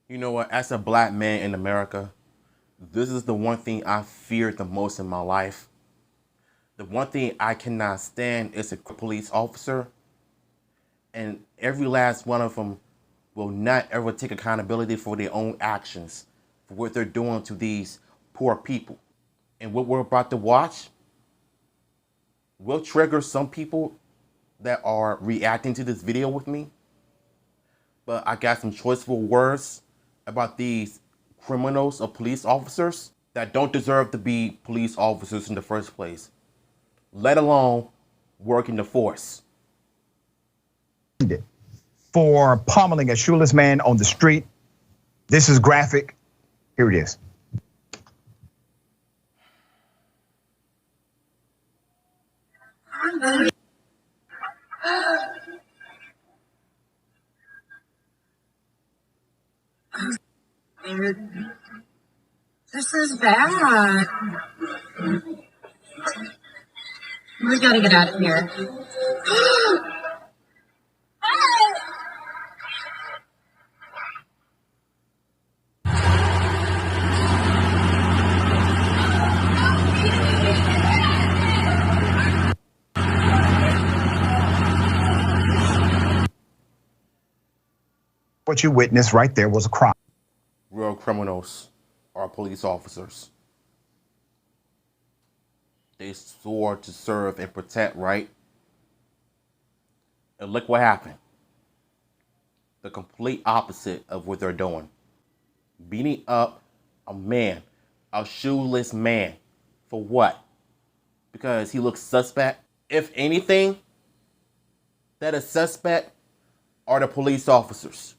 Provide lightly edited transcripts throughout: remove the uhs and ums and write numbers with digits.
You know what, as a black man in America, this is the one thing I feared the most in my life. The one thing I cannot stand is a police officer, and every last one of them will not ever take accountability for their own actions, for what they're doing to these poor people. And what we're about to watch will trigger some people that are reacting to this video with me. But I got some choiceful words about these criminals or police officers that don't deserve to be police officers in the first place, let alone work in the force. For pummeling a shoeless man on the street. This is graphic. Here it is. This is bad. We gotta get out of here. What you witnessed right there was a crime. Real criminals are police officers. They swore to serve and protect, right? And look what happened. The complete opposite of what they're doing. Beating up a man, a shoeless man. For what? Because he looks suspect? If anything, that is suspect are the police officers.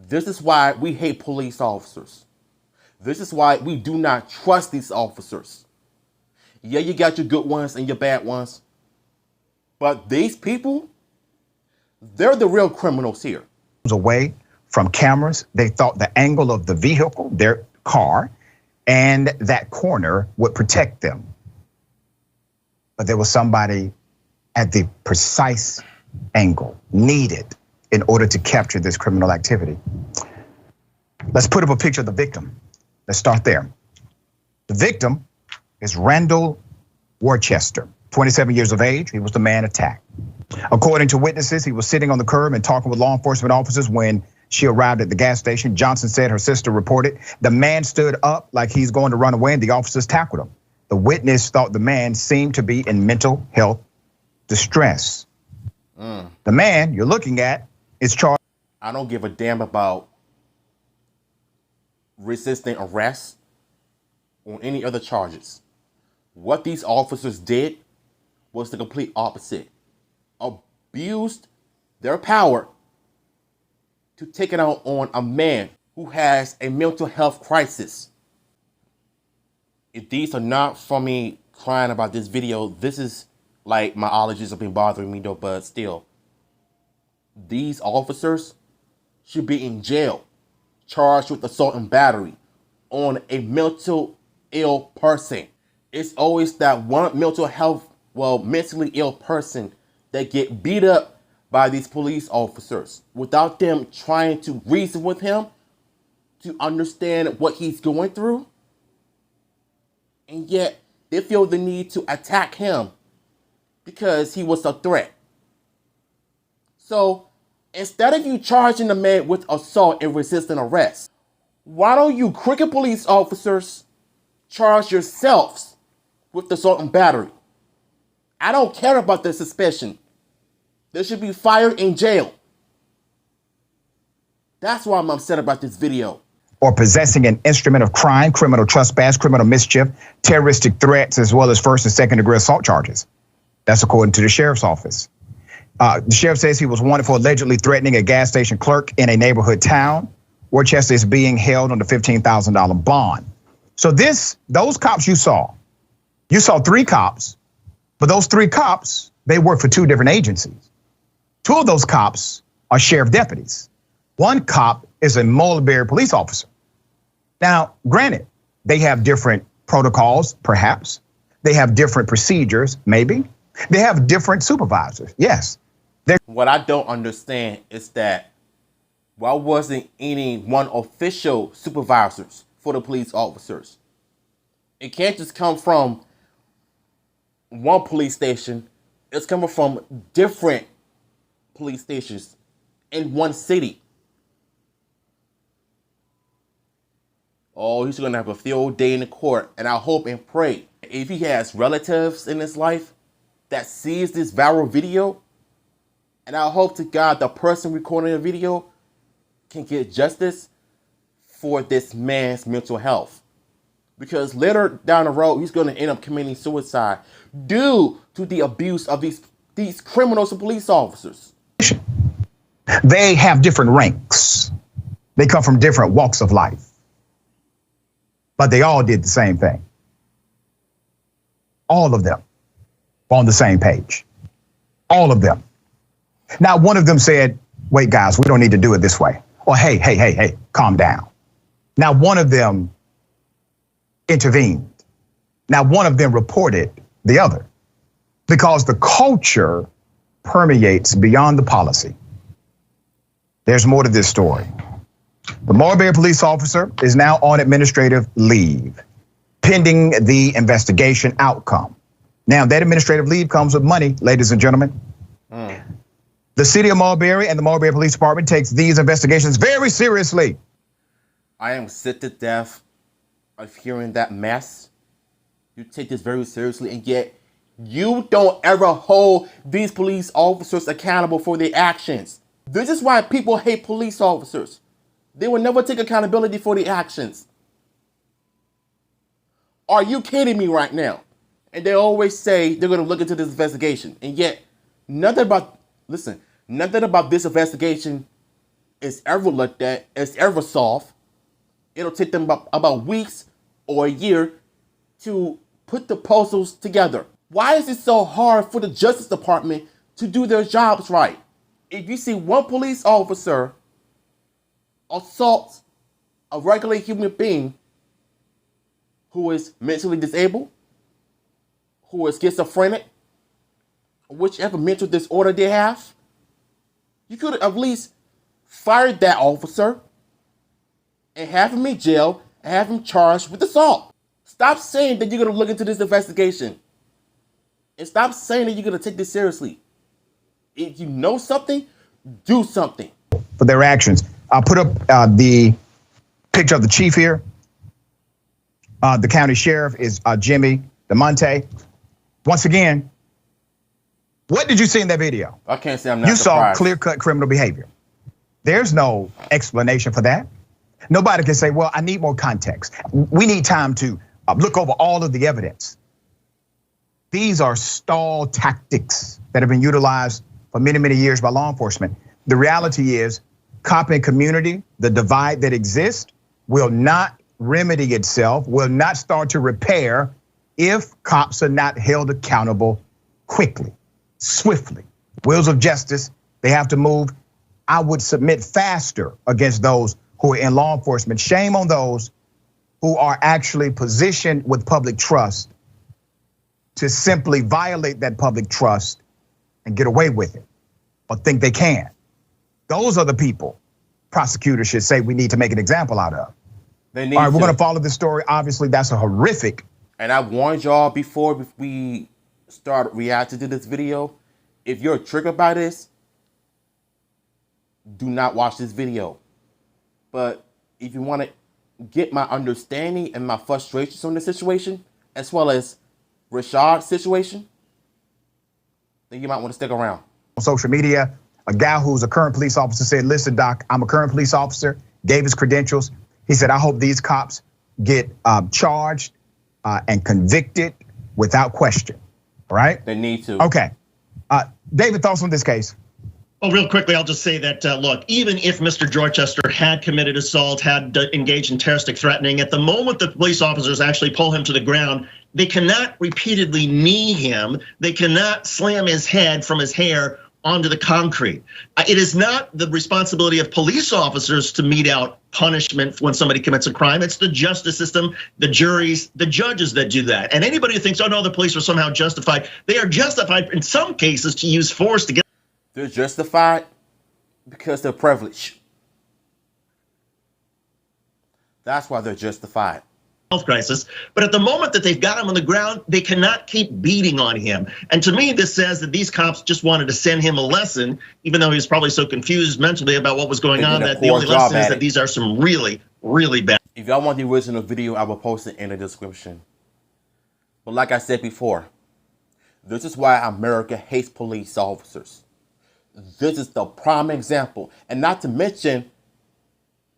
This is why we hate police officers. This is why we do not trust these officers. Yeah, you got your good ones and your bad ones. But these people, they're the real criminals here. Away from cameras, they thought the angle of the vehicle, their car, and that corner would protect them. But there was somebody at the precise angle needed in order to capture this criminal activity. Let's put up a picture of the victim. Let's start there. The victim is Randall Worcester, 27 years of age. He was the man attacked. According to witnesses, he was sitting on the curb and talking with law enforcement officers when she arrived at the gas station. Johnson said her sister reported the man stood up like he's going to run away and the officers tackled him. The witness thought the man seemed to be in mental health distress. The man you're looking at is charged. I don't give a damn about resisting arrest or any other charges. What these officers did was the complete opposite. Abused their power to take it out on a man who has a mental health crisis. If these are not from me crying about this video, this is like my allergies have been bothering me though, but still. These officers should be in jail, charged with assault and battery on a mental ill person. It's always that one mentally ill person that get beat up by these police officers without them trying to reason with him to understand what he's going through. And yet they feel the need to attack him because he was a threat. So instead of you charging the man with assault and resisting arrest, why don't you crooked police officers charge yourselves with assault and battery? I don't care about the suspicion. They should be fired in jail. That's why I'm upset about this video. Or possessing an instrument of crime, criminal trespass, criminal mischief, terroristic threats, as well as first and second degree assault charges. That's according to the sheriff's office. The sheriff says he was wanted for allegedly threatening a gas station clerk in a neighborhood town. Worcester is being held on the $15,000 bond. So those cops you saw 3 cops, but those 3 cops, they work for 2 different agencies. 2 of those cops are sheriff deputies. 1 cop is a Mulberry police officer. Now, granted, they have different protocols, perhaps. They have different procedures, maybe. They have different supervisors. Yes. What I don't understand is that why wasn't any one official supervisors for the police officers? It can't just come from one police station. It's coming from different police stations in one city. Oh, he's going to have a field day in the court. And I hope and pray if he has relatives in his life that sees this viral video, and I hope to God the person recording the video can get justice for this man's mental health. Because later down the road, he's going to end up committing suicide due to the abuse of these criminals and police officers. They have different ranks. They come from different walks of life. But they all did the same thing. All of them on the same page. All of them. Now, one of them said, wait, guys, we don't need to do it this way. Or hey, calm down. Now, one of them intervened. Now, one of them reported the other because the culture permeates beyond the policy. There's more to this story. The Marbury police officer is now on administrative leave, pending the investigation outcome. Now, that administrative leave comes with money, ladies and gentlemen. The city of Marbury and the Marbury Police Department takes these investigations very seriously. I am sick to death of hearing that mess. You take this very seriously, and yet you don't ever hold these police officers accountable for their actions. This is why people hate police officers. They will never take accountability for their actions. Are you kidding me right now? And they always say they're going to look into this investigation. And yet, nothing about this investigation is ever looked at, is ever solved. It'll take them about weeks or a year to put the puzzles together. Why is it so hard for the Justice Department to do their jobs right? If you see one police officer assault a regular human being who is mentally disabled, who is schizophrenic, whichever mental disorder they have, you could have at least fired that officer and have him in jail and have him charged with assault. Stop saying that you're going to look into this investigation. And stop saying that you're going to take this seriously. If you know something, do something. For their actions. I'll put up the picture of the chief here. The county sheriff is Jimmy DeMonte. Once again, what did you see in that video? I can't say I'm not surprised. You saw clear-cut criminal behavior. There's no explanation for that. Nobody can say, well, I need more context. We need time to look over all of the evidence. These are stall tactics that have been utilized for many, many years by law enforcement. The reality is, cop and community, the divide that exists, will not remedy itself, will not start to repair if cops are not held accountable quickly, swiftly. Wheels of justice, they have to move. I would submit faster against those who are in law enforcement. Shame on those who are actually positioned with public trust to simply violate that public trust and get away with it or think they can. Those are the people prosecutors should say we need to make an example out of. All right, we're going to follow this story. Obviously, that's a horrific. And I warned y'all before we start reacting to this video. If you're triggered by this, do not watch this video. But if you want to get my understanding and my frustrations on the situation, as well as Rashad's situation, then you might want to stick around. On social media, a guy who's a current police officer said, listen, Doc, I'm a current police officer, gave his credentials. He said, I hope these cops get charged and convicted without question, all right? They need to. Okay, David, thoughts on this case? Well, real quickly, I'll just say that, look, even if Mr. Dorchester had committed assault, had engaged in terroristic threatening, at the moment the police officers actually pull him to the ground, they cannot repeatedly knee him. They cannot slam his head from his hair onto the concrete. It is not the responsibility of police officers to mete out punishment when somebody commits a crime. It's the justice system, the juries, the judges that do that. And anybody who thinks, oh no, the police are somehow justified, they are justified in some cases to use force to get. They're justified because they're privileged. That's why they're justified. Health crisis, but at the moment that they've got him on the ground, they cannot keep beating on him. And to me, this says that these cops just wanted to send him a lesson, even though he was probably so confused mentally about what was going on, that the only lesson is that these are some really, really bad. If y'all want the original video, I will post it in the description. But like I said before, this is why America hates police officers. This is the prime example. And not to mention,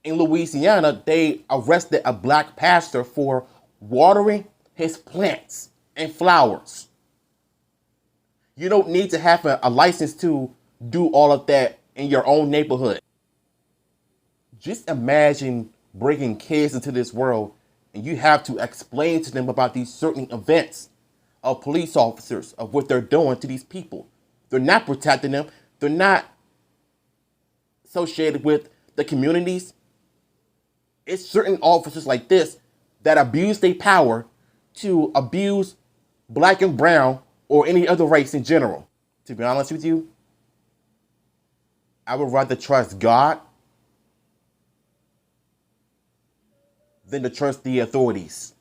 in Louisiana, they arrested a black pastor for watering his plants and flowers. You don't need to have a license to do all of that in your own neighborhood. Just imagine bringing kids into this world and you have to explain to them about these certain events of police officers, of what they're doing to these people. They're not protecting them. They're not associated with the communities. It's certain officers like this that abuse their power to abuse black and brown or any other race in general. To be honest with you, I would rather trust God than to trust the authorities.